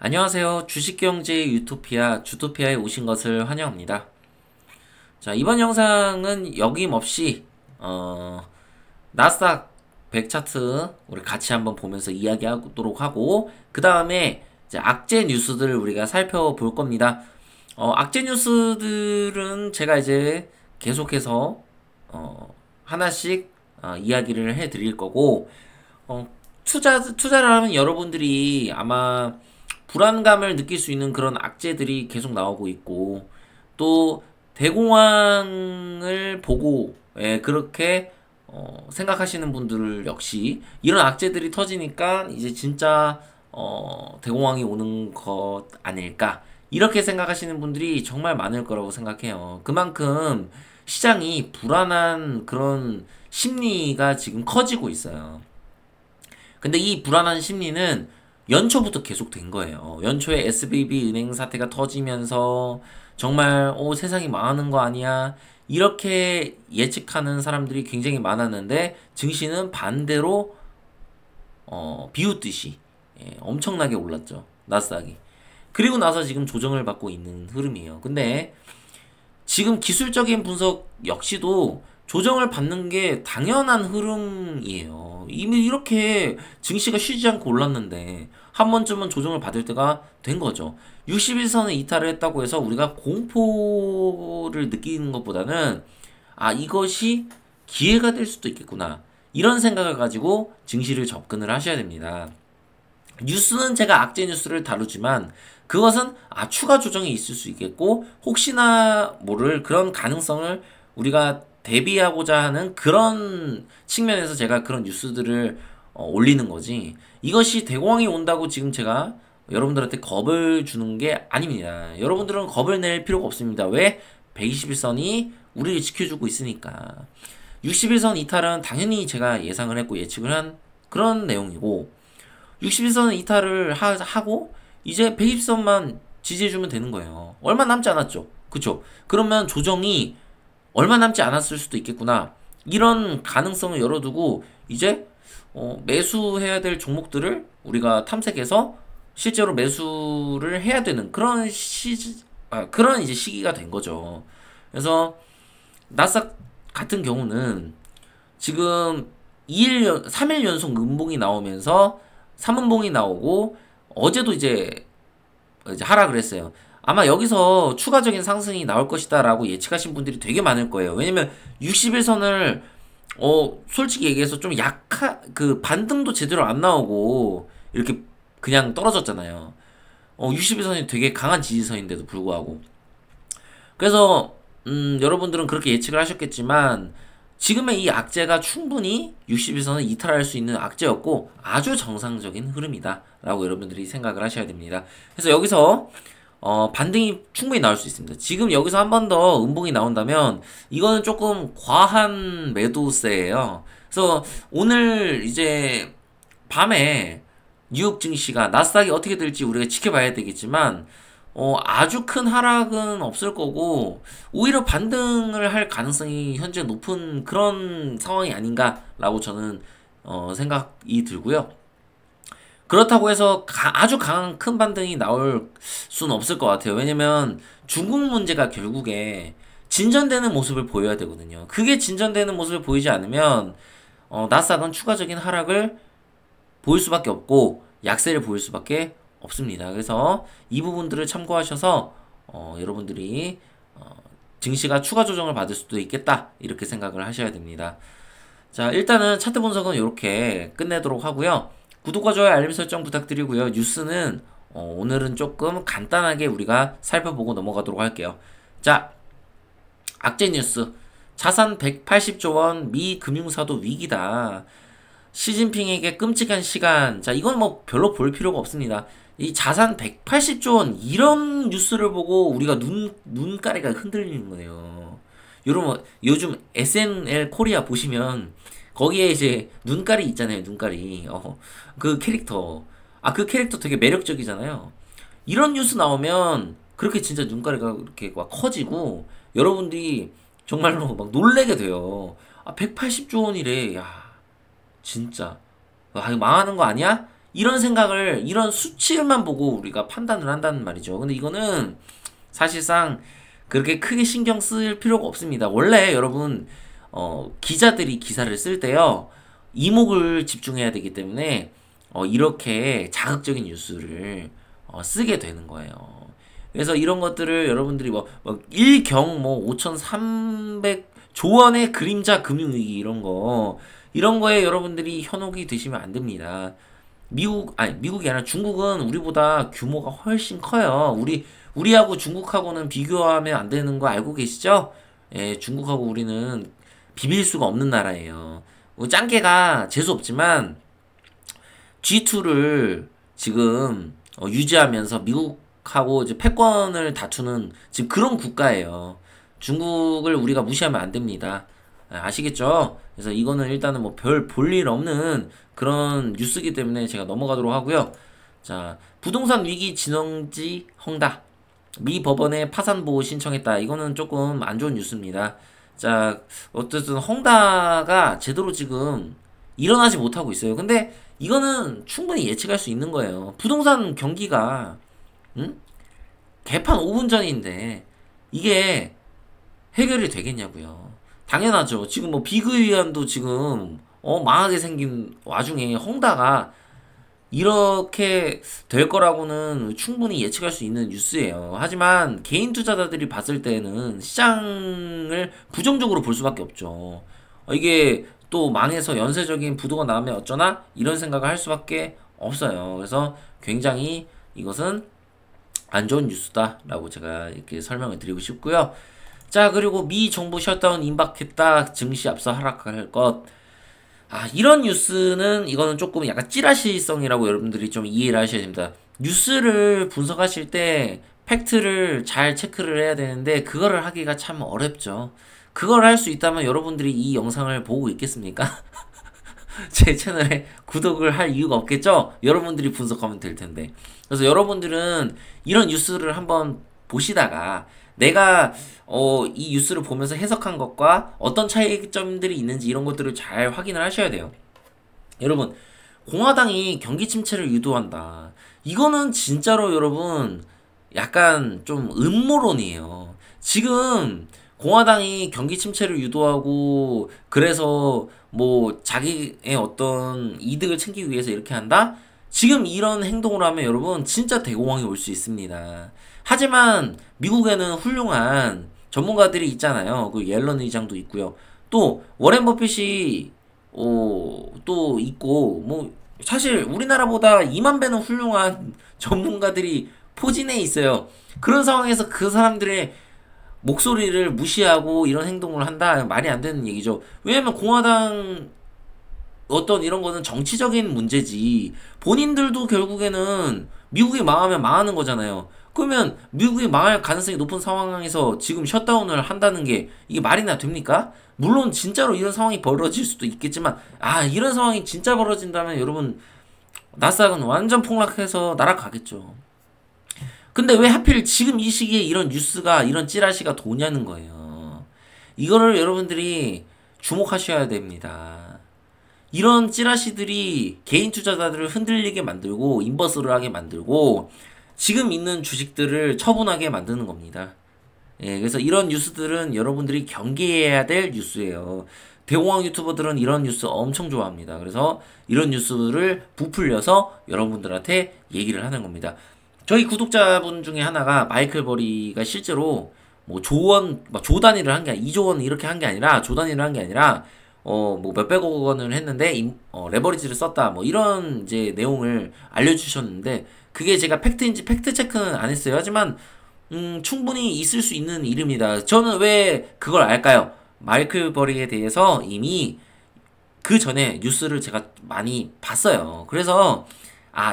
안녕하세요. 주식경제의 유토피아, 주토피아에 오신 것을 환영합니다. 자, 이번 영상은 여김없이, 나스닥 100 차트 우리 같이 한번 보면서 이야기하도록 하고, 그 다음에 이제 악재 뉴스들을 우리가 살펴볼 겁니다. 악재 뉴스들은 제가 이제 계속해서, 하나씩 이야기를 해 드릴 거고, 투자를 하면 여러분들이 아마 불안감을 느낄 수 있는 그런 악재들이 계속 나오고 있고, 또 대공황을 보고 그렇게 생각하시는 분들 역시 이런 악재들이 터지니까 이제 진짜 대공황이 오는 것 아닐까 이렇게 생각하시는 분들이 정말 많을 거라고 생각해요. 그만큼 시장이 불안한 그런 심리가 지금 커지고 있어요. 근데 이 불안한 심리는 연초부터 계속 된 거예요. 연초에 SVB 은행 사태가 터지면서 정말 세상이 망하는 거 아니야? 이렇게 예측하는 사람들이 굉장히 많았는데 증시는 반대로 비웃듯이 엄청나게 올랐죠. 나스닥이. 그리고 나서 지금 조정을 받고 있는 흐름이에요. 근데 지금 기술적인 분석 역시도 조정을 받는 게 당연한 흐름이에요. 이미 이렇게 증시가 쉬지 않고 올랐는데 한 번쯤은 조정을 받을 때가 된 거죠. 61선을 이탈을 했다고 해서 우리가 공포를 느끼는 것보다는 이것이 기회가 될 수도 있겠구나. 이런 생각을 가지고 증시를 접근을 하셔야 됩니다. 뉴스는 제가 악재 뉴스를 다루지만 그것은 추가 조정이 있을 수 있겠고 혹시나 모를 그런 가능성을 우리가 대비하고자 하는 그런 측면에서 제가 그런 뉴스들을 올리는 거지. 이것이 대공황이 온다고 지금 제가 여러분들한테 겁을 주는 게 아닙니다. 여러분들은 겁을 낼 필요가 없습니다. 왜? 121선이 우리를 지켜주고 있으니까. 61선 이탈은 당연히 제가 예상을 했고 예측을 한 그런 내용이고 61선 이탈을 하고 이제 120선만 지지해주면 되는 거예요. 얼마 남지 않았죠. 그쵸? 그러면 조정이 얼마 남지 않았을 수도 있겠구나. 이런 가능성을 열어두고 이제 매수해야 될 종목들을 우리가 탐색해서 실제로 매수를 해야 되는 그런 이제 시기가 된 거죠. 그래서 나스닥 같은 경우는 지금 3일 연속 음봉이 나오면서 3음봉이 나오고 어제도 이제 하락을 했어요. 아마 여기서 추가적인 상승이 나올 것이다 라고 예측하신 분들이 되게 많을 거예요. 왜냐면 61선을 솔직히 얘기해서 좀 그 반등도 제대로 안 나오고 이렇게 그냥 떨어졌잖아요. 61선이 되게 강한 지지선인데도 불구하고. 그래서 여러분들은 그렇게 예측을 하셨겠지만 지금의 이 악재가 충분히 61선을 이탈할 수 있는 악재였고 아주 정상적인 흐름이다 라고 여러분들이 생각을 하셔야 됩니다. 그래서 여기서 반등이 충분히 나올 수 있습니다. 지금 여기서 한 번 더 음봉이 나온다면 이거는 조금 과한 매도세예요. 그래서 오늘 이제 밤에 뉴욕 증시가 나스닥이 어떻게 될지 우리가 지켜봐야 되겠지만 아주 큰 하락은 없을 거고 오히려 반등을 할 가능성이 현재 높은 그런 상황이 아닌가라고 저는 생각이 들고요. 그렇다고 해서 아주 강한 큰 반등이 나올 수는 없을 것 같아요. 왜냐면 중국 문제가 결국에 진전되는 모습을 보여야 되거든요. 그게 진전되는 모습을 보이지 않으면 나스닥은 추가적인 하락을 보일 수밖에 없고 약세를 보일 수밖에 없습니다. 그래서 이 부분들을 참고하셔서 여러분들이 증시가 추가 조정을 받을 수도 있겠다 이렇게 생각을 하셔야 됩니다. 자, 일단은 차트 분석은 이렇게 끝내도록 하고요. 구독과 좋아요 알림 설정 부탁드리고요. 뉴스는 오늘은 조금 간단하게 우리가 살펴보고 넘어가도록 할게요. 자, 악재 뉴스. 자산 180조 원 미 금융사도 위기다. 시진핑에게 끔찍한 시간. 자, 이건 뭐 별로 볼 필요가 없습니다. 이 자산 180조 원 이런 뉴스를 보고 우리가 눈가리가 흔들리는 거예요. 여러분 요즘 SNL 코리아 보시면 거기에 이제 눈가리 있잖아요. 눈가리. 그 캐릭터. 그 캐릭터 되게 매력적이잖아요. 이런 뉴스 나오면 그렇게 진짜 눈가리가 이렇게 막 커지고 여러분들이 정말로 막 놀래게 돼요. 180조 원이래. 야, 진짜. 이거 망하는 거 아니야? 이런 생각을, 이런 수치만 보고 우리가 판단을 한다는 말이죠. 근데 이거는 사실상 그렇게 크게 신경 쓸 필요가 없습니다. 원래 여러분, 기자들이 기사를 쓸 때요, 이목을 집중해야 되기 때문에, 이렇게 자극적인 뉴스를, 쓰게 되는 거예요. 그래서 이런 것들을 여러분들이 일경 5,300조 원의 그림자 금융위기 이런 거에 여러분들이 현혹이 되시면 안 됩니다. 미국이 아니라 중국은 우리보다 규모가 훨씬 커요. 우리하고 중국하고는 비교하면 안 되는 거 알고 계시죠? 예, 중국하고 우리는 비빌 수가 없는 나라예요. 짱깨가 재수 없지만 G2를 지금 유지하면서 미국하고 이제 패권을 다투는 지금 그런 국가예요. 중국을 우리가 무시하면 안 됩니다. 아시겠죠? 그래서 이거는 일단은 뭐 별 볼 일 없는 그런 뉴스기 때문에 제가 넘어가도록 하고요. 자, 부동산 위기 진흥지 헝다. 미 법원에 파산 보호 신청했다. 이거는 조금 안 좋은 뉴스입니다. 자, 어쨌든 헝다가 제대로 지금 일어나지 못하고 있어요. 근데 이거는 충분히 예측할 수 있는 거예요. 부동산 경기가 응? 개판 5분 전인데 이게 해결이 되겠냐고요. 당연하죠. 지금 뭐 비그위안도 지금 망하게 생긴 와중에 헝다가 이렇게 될 거라고는 충분히 예측할 수 있는 뉴스예요. 하지만 개인 투자자들이 봤을 때는 시장을 부정적으로 볼 수밖에 없죠. 이게 또 망해서 연쇄적인 부도가 나오면 어쩌나? 이런 생각을 할 수밖에 없어요. 그래서 굉장히 이것은 안 좋은 뉴스다라고 제가 이렇게 설명을 드리고 싶고요. 자, 그리고 미 정부 셧다운 임박했다. 증시 앞서 하락할 것. 이런 뉴스는 이거는 조금 약간 찌라시성이라고 여러분들이 좀 이해를 하셔야 됩니다. 뉴스를 분석하실 때 팩트를 잘 체크를 해야 되는데 그거를 하기가 참 어렵죠. 그걸 할 수 있다면 여러분들이 이 영상을 보고 있겠습니까? 제 채널에 구독을 할 이유가 없겠죠? 여러분들이 분석하면 될 텐데. 그래서 여러분들은 이런 뉴스를 한번 보시다가 내가 이 뉴스를 보면서 해석한 것과 어떤 차이점들이 있는지 이런 것들을 잘 확인을 하셔야 돼요. 여러분, 공화당이 경기 침체를 유도한다. 이거는 진짜로 여러분 약간 좀 음모론이에요. 지금 공화당이 경기 침체를 유도하고 그래서 뭐 자기의 어떤 이득을 챙기기 위해서 이렇게 한다? 지금 이런 행동을 하면 여러분 진짜 대공황이 올 수 있습니다. 하지만 미국에는 훌륭한 전문가들이 있잖아요. 그 옐런 의장도 있고요. 또 워렌 버핏이 또 있고 뭐 사실 우리나라보다 2만 배는 훌륭한 전문가들이 포진해 있어요. 그런 상황에서 그 사람들의 목소리를 무시하고 이런 행동을 한다? 말이 안 되는 얘기죠. 왜냐면 공화당 어떤 이런 거는 정치적인 문제지. 본인들도 결국에는 미국이 망하면 망하는 거잖아요. 그러면 미국이 망할 가능성이 높은 상황에서 지금 셧다운을 한다는 게 이게 말이나 됩니까? 물론 진짜로 이런 상황이 벌어질 수도 있겠지만 이런 상황이 진짜 벌어진다면 여러분 나스닥은 완전 폭락해서 날아가겠죠. 근데 왜 하필 지금 이 시기에 이런 뉴스가 이런 찌라시가 도냐는 거예요. 이거를 여러분들이 주목하셔야 됩니다. 이런 찌라시들이 개인 투자자들을 흔들리게 만들고 인버스를 하게 만들고 지금 있는 주식들을 처분하게 만드는 겁니다. 예, 그래서 이런 뉴스들은 여러분들이 경계해야 될 뉴스예요. 대공황 유튜버들은 이런 뉴스 엄청 좋아합니다. 그래서 이런 뉴스를 부풀려서 여러분들한테 얘기를 하는 겁니다. 저희 구독자분 중에 하나가 마이클 버리가 실제로 뭐 조원, 조 단위를 한 게, 2조 원 이렇게 한 게 아니라, 조 단위를 한 게 아니라, 뭐 몇백억 원을 했는데, 레버리지를 썼다. 뭐 이런 이제 내용을 알려주셨는데, 그게 제가 팩트인지 팩트 체크는 안 했어요. 하지만, 충분히 있을 수 있는 이름이다. 저는 왜 그걸 알까요? 마이클 버리에 대해서 이미 그 전에 뉴스를 제가 많이 봤어요. 그래서,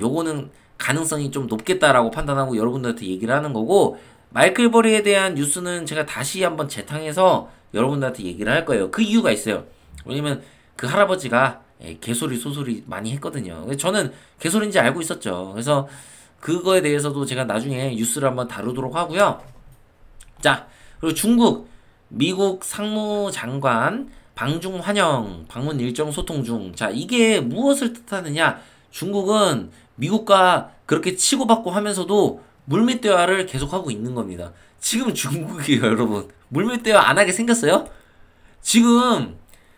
요거는 가능성이 좀 높겠다라고 판단하고 여러분들한테 얘기를 하는 거고, 마이클 버리에 대한 뉴스는 제가 다시 한번 재탕해서 여러분들한테 얘기를 할 거예요. 그 이유가 있어요. 왜냐면 그 할아버지가 개소리 소소리 많이 했거든요. 저는 개소리인지 알고 있었죠. 그래서 그거에 대해서도 제가 나중에 뉴스를 한번 다루도록 하고요. 자, 그리고 중국, 미국 상무장관 방중 환영 방문 일정 소통 중. 자, 이게 무엇을 뜻하느냐? 중국은 미국과 그렇게 치고받고 하면서도 물밑 대화를 계속하고 있는 겁니다. 지금 중국이 여러분 물밑 대화 안 하게 생겼어요? 지금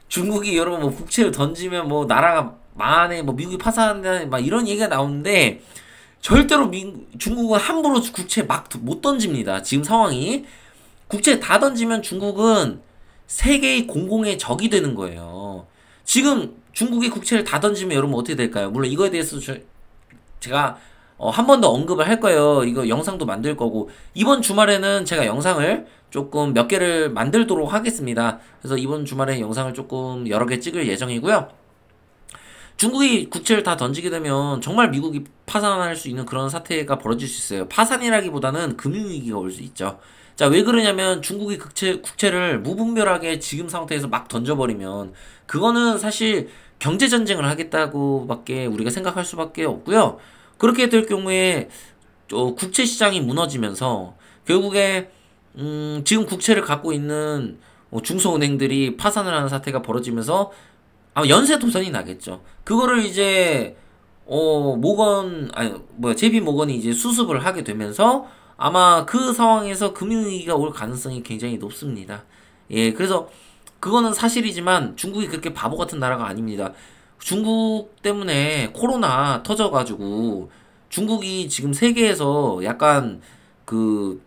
중국이 여러분 뭐 국채를 던지면 뭐 나라가 망하네, 뭐 미국이 파산한다, 막 이런 얘기가 나오는데 절대로 중국은 함부로 국채 막 못 던집니다. 지금 상황이 국채 다 던지면 중국은 세계의 공공의 적이 되는 거예요. 지금 중국이 국채를 다 던지면 여러분 어떻게 될까요? 물론 이거에 대해서 제가 한 번 더 언급을 할 거예요. 이거 영상도 만들 거고 이번 주말에는 제가 영상을 조금 몇 개를 만들도록 하겠습니다. 그래서 이번 주말에 영상을 조금 여러 개 찍을 예정이고요. 중국이 국채를 다 던지게 되면 정말 미국이 파산할 수 있는 그런 사태가 벌어질 수 있어요. 파산이라기보다는 금융위기가 올 수 있죠. 자, 왜 그러냐면 중국이 국채를 무분별하게 지금 상태에서 막 던져버리면 그거는 사실 경제전쟁을 하겠다고밖에 우리가 생각할 수밖에 없고요. 그렇게 될 경우에 국채 시장이 무너지면서 결국에 지금 국채를 갖고 있는 중소은행들이 파산을 하는 사태가 벌어지면서 아마 연쇄 도산이 나겠죠. 그거를 이제 JP 모건이 이제 수습을 하게 되면서 아마 그 상황에서 금융위기가 올 가능성이 굉장히 높습니다. 예, 그래서 그거는 사실이지만 중국이 그렇게 바보 같은 나라가 아닙니다. 중국 때문에 코로나 터져가지고 중국이 지금 세계에서 약간 그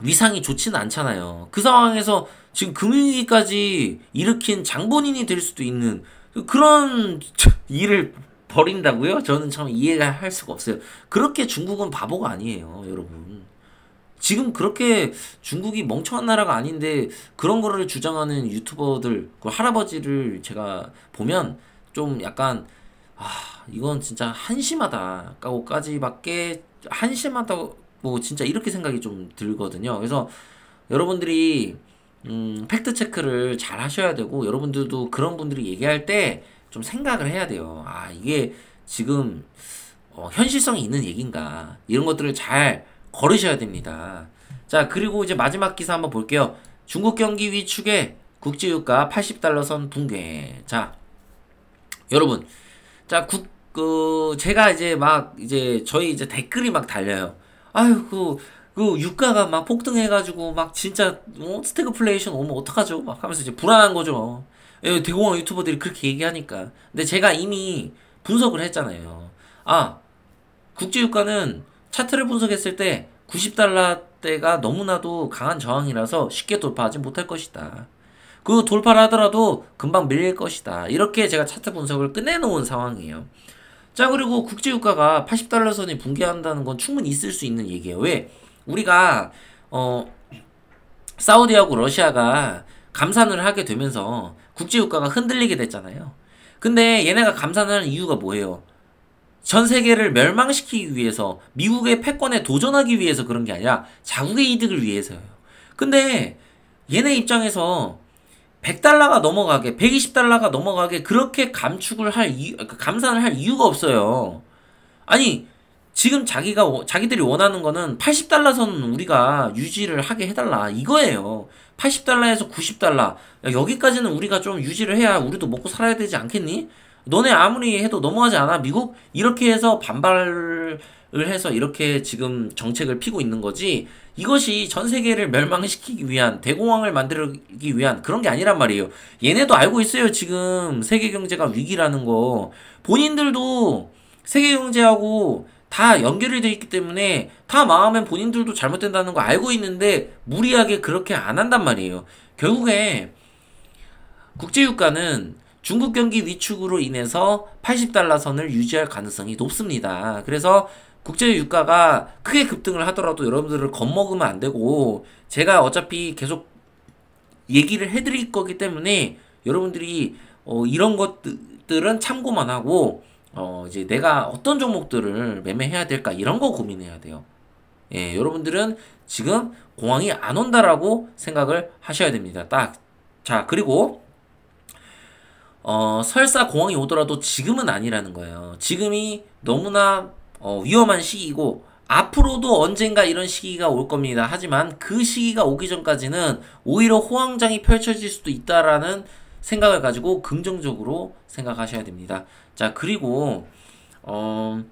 위상이 좋지는 않잖아요. 그 상황에서 지금 금융위기까지 일으킨 장본인이 될 수도 있는 그런 일을 벌인다고요? 저는 참 이해가 할 수가 없어요. 그렇게 중국은 바보가 아니에요, 여러분. 지금 그렇게 중국이 멍청한 나라가 아닌데 그런 거를 주장하는 유튜버들, 그 할아버지를 제가 보면 좀 약간 이건 진짜 한심하다까지밖에 한심하다고 진짜 이렇게 생각이 좀 들거든요. 그래서 여러분들이 팩트 체크를 잘 하셔야 되고 여러분들도 그런 분들이 얘기할 때 좀 생각을 해야 돼요. 이게 지금 현실성이 있는 얘기인가 이런 것들을 잘 거르셔야 됩니다. 자, 그리고 이제 마지막 기사 한번 볼게요. 중국 경기 위축에 국제유가 80달러 선 붕괴. 자, 여러분, 자, 제가 이제 저희 이제 댓글이 막 달려요. 아유, 그 유가가 막 폭등해가지고 막 진짜 스태그플레이션 오면 어떡하죠? 막 하면서 이제 불안한 거죠. 예, 대공황 유튜버들이 그렇게 얘기하니까. 근데 제가 이미 분석을 했잖아요. 국제유가는 차트를 분석했을 때 90달러대가 너무나도 강한 저항이라서 쉽게 돌파하지 못할 것이다. 그 돌파를 하더라도 금방 밀릴 것이다. 이렇게 제가 차트 분석을 끝내놓은 상황이에요. 자, 그리고 국제유가가 80달러 선이 붕괴한다는 건 충분히 있을 수 있는 얘기예요. 왜? 우리가 사우디하고 러시아가 감산을 하게 되면서 국제유가가 흔들리게 됐잖아요. 근데 얘네가 감산하는 이유가 뭐예요? 전 세계를 멸망시키기 위해서, 미국의 패권에 도전하기 위해서 그런 게 아니라 자국의 이득을 위해서요. 근데 얘네 입장에서 100달러가 넘어가게, 120달러가 넘어가게 그렇게 감산을 할 이유가 없어요. 아니, 지금 자기들이 원하는 거는 80달러 선은 우리가 유지를 하게 해달라. 이거예요. 80달러에서 90달러. 여기까지는 우리가 좀 유지를 해야 우리도 먹고 살아야 되지 않겠니? 너네 아무리 해도 넘어가지 않아, 미국? 이렇게 해서 반발을 해서 이렇게 지금 정책을 피고 있는 거지. 이것이 전 세계를 멸망시키기 위한, 대공황을 만들기 위한 그런 게 아니란 말이에요. 얘네도 알고 있어요. 지금 세계 경제가 위기라는 거. 본인들도 세계 경제하고 다 연결이 돼 있기 때문에 다 망하면 본인들도 잘못된다는 거 알고 있는데 무리하게 그렇게 안 한단 말이에요. 결국에 국제유가는 중국 경기 위축으로 인해서 80달러 선을 유지할 가능성이 높습니다. 그래서 국제유가가 크게 급등을 하더라도 여러분들을 겁먹으면 안 되고, 제가 어차피 계속 얘기를 해드릴 거기 때문에 여러분들이 이런 것들은 참고만 하고 이제 내가 어떤 종목들을 매매해야 될까 이런 거 고민해야 돼요. 예, 여러분들은 지금 공황이 안 온다라고 생각을 하셔야 됩니다. 자, 그리고 설사 공황이 오더라도 지금은 아니라는 거예요. 지금이 너무나 위험한 시기고 앞으로도 언젠가 이런 시기가 올 겁니다. 하지만 그 시기가 오기 전까지는 오히려 호황장이 펼쳐질 수도 있다라는 생각을 가지고 긍정적으로 생각하셔야 됩니다. 자, 그리고 어,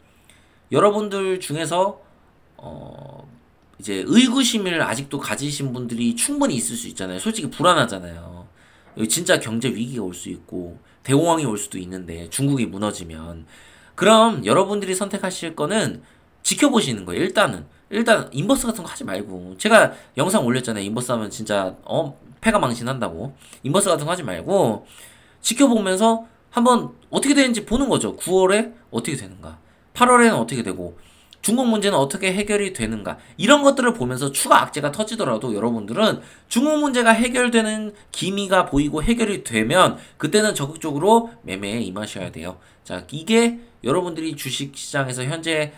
여러분들 중에서 이제 의구심을 아직도 가지신 분들이 충분히 있을 수 있잖아요. 솔직히 불안하잖아요. 여기 진짜 경제 위기가 올 수 있고 대공황이 올 수도 있는데 중국이 무너지면 그럼 여러분들이 선택하실 거는 지켜보시는 거예요. 일단 인버스 같은 거 하지 말고 제가 영상 올렸잖아요. 인버스 하면 진짜 패가 망신한다고. 인버스 같은 거 하지 말고 지켜보면서 한번 어떻게 되는지 보는 거죠. 9월에 어떻게 되는가, 8월에는 어떻게 되고, 중국 문제는 어떻게 해결이 되는가, 이런 것들을 보면서 추가 악재가 터지더라도 여러분들은 중국 문제가 해결되는 기미가 보이고 해결이 되면 그때는 적극적으로 매매에 임하셔야 돼요. 자, 이게 여러분들이 주식시장에서 현재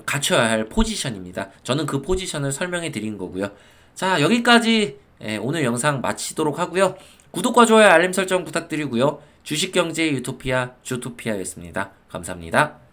갖춰야 할 포지션입니다. 저는 그 포지션을 설명해 드린 거고요. 자, 여기까지 오늘 영상 마치도록 하고요. 구독과 좋아요, 알림 설정 부탁드리고요. 주식경제 유토피아 주토피아였습니다. 감사합니다.